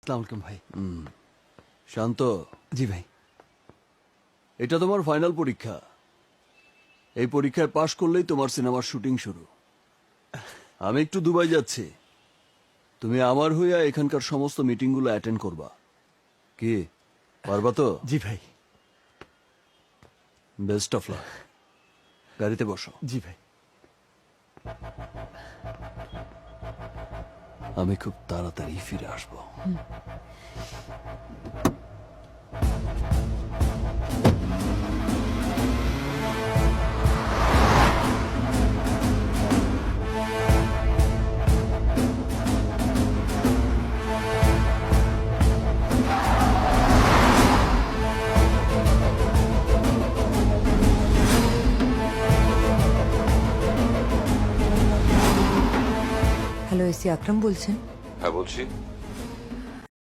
আসসালামু আলাইকুম ভাই। শান্ত, জি ভাই। এটা তোমার ফাইনাল পরীক্ষা। এই পরীক্ষায় পাশ করলেই তোমার সিনেমার শুটিং শুরু। আমি একটু দুবাই যাচ্ছি, তুমি আমার হইয়া এখানকার সমস্ত মিটিংগুলো অ্যাটেন্ড করবা। কি পারবা তো? জি ভাই। Best of luck. গাড়িতে বসো। জি ভাই। আমি খুব তাড়াতাড়ি ফিরে আসবো। হ্যালো, এসি আকরাম বলছেন? হ্যাঁ বলছি।